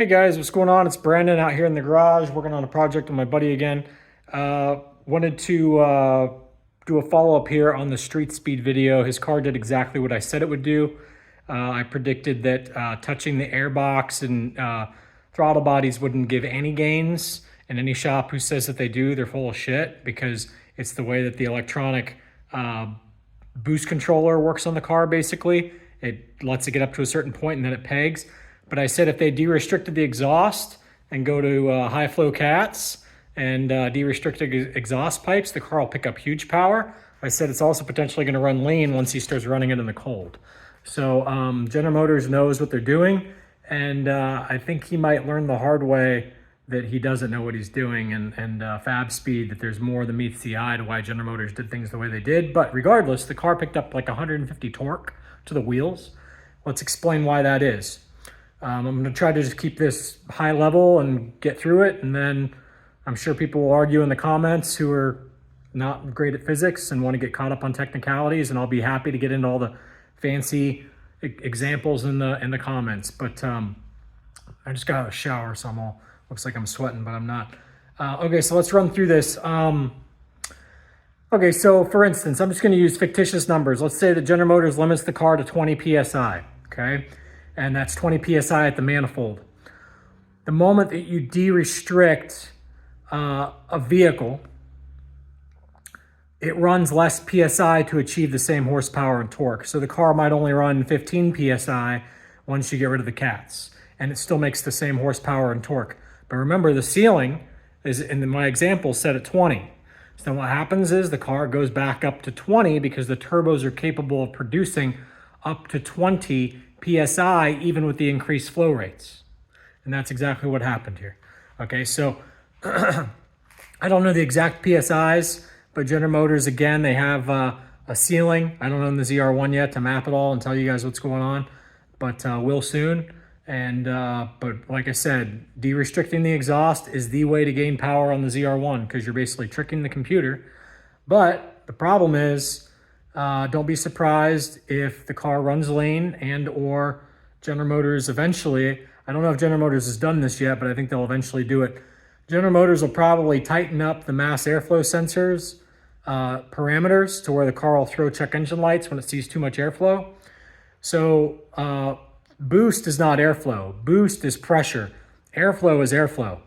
Hey guys, what's going on? It's Brandon out here in the garage working on a project with my buddy again. Wanted to do a follow-up here on the street speed video. His car did exactly what I said it would do. I predicted that touching the airbox and throttle bodies wouldn't give any gains, and any shop who says that they do, they're full of shit, because it's the way that the electronic boost controller works on the car. Basically, it lets it get up to a certain point and then it pegs. But I said if they de-restricted the exhaust and go to high flow cats and de-restricted exhaust pipes, the car will pick up huge power. I said it's also potentially going to run lean once he starts running it in the cold. So General Motors knows what they're doing, and I think he might learn the hard way that he doesn't know what he's doing, and Fab Speed, that there's more than meets the eye to why General Motors did things the way they did. But regardless, the car picked up like 150 torque to the wheels. Let's explain why that is. I'm going to try to just keep this high level and get through it, and then I'm sure people will argue in the comments who are not great at physics and want to get caught up on technicalities, and I'll be happy to get into all the fancy examples in the comments. But I just got out of a shower, so looks like I'm sweating, but I'm not. Okay, so let's run through this. Okay, so for instance, I'm just going to use fictitious numbers. Let's say that General Motors limits the car to 20 psi, okay? And that's 20 psi at the manifold. The moment that you de-restrict a vehicle, it runs less psi to achieve the same horsepower and torque. So the car might only run 15 psi once you get rid of the cats, and it still makes the same horsepower and torque. But remember, the ceiling is, in my example, set at 20. So then what happens is the car goes back up to 20 because the turbos are capable of producing up to 20 psi even with the increased flow rates. And that's exactly what happened here. Okay, so I don't know the exact psis, but General Motors, again, they have a ceiling. I don't own the zr1 yet to map it all and tell you guys what's going on, but will soon. And but like I said, de-restricting the exhaust is the way to gain power on the zr1, because you're basically tricking the computer. But the problem is, don't be surprised if the car runs lean, and or General Motors eventually, I don't know if General Motors has done this yet, but I think they'll eventually do it. General Motors will probably tighten up the mass airflow sensors parameters to where the car will throw check engine lights when it sees too much airflow. So boost is not airflow. Boost is pressure. Airflow is airflow.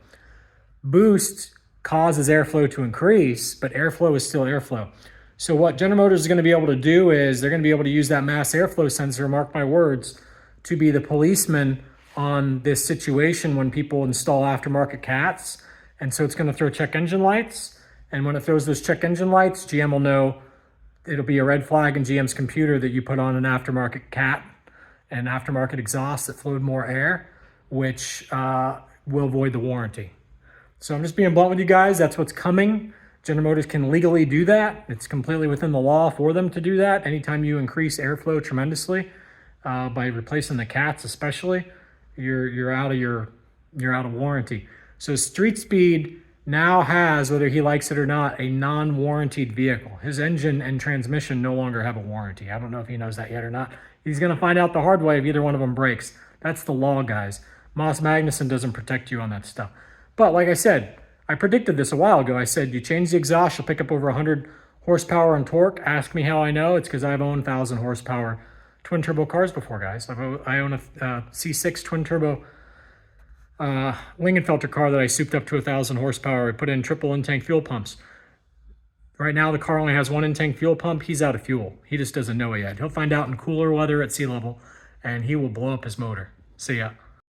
Boost causes airflow to increase, but airflow is still airflow. So what General Motors is going to be able to do is they're going to be able to use that mass airflow sensor, mark my words, to be the policeman on this situation when people install aftermarket cats. And so it's going to throw check engine lights. And when it throws those check engine lights, GM will know it'll be a red flag in GM's computer that you put on an aftermarket cat, an aftermarket exhaust that flowed more air, which will void the warranty. So I'm just being blunt with you guys. That's what's coming. General Motors can legally do that. It's completely within the law for them to do that. Anytime you increase airflow tremendously by replacing the cats, especially, you're out of warranty. So Street Speed now has, whether he likes it or not, a non-warranted vehicle. His engine and transmission no longer have a warranty. I don't know if he knows that yet or not. He's going to find out the hard way if either one of them breaks. That's the law, guys. Moss Magnuson doesn't protect you on that stuff. But like I said, I predicted this a while ago. I said, you change the exhaust, you'll pick up over 100 horsepower and torque. Ask me how I know. It's because I've owned 1,000 horsepower twin turbo cars before, guys. I own a C6 twin turbo Lingenfelter car that I souped up to 1,000 horsepower. I put in triple in-tank fuel pumps. Right now, the car only has one in-tank fuel pump. He's out of fuel. He just doesn't know it yet. He'll find out in cooler weather at sea level, and he will blow up his motor. See ya.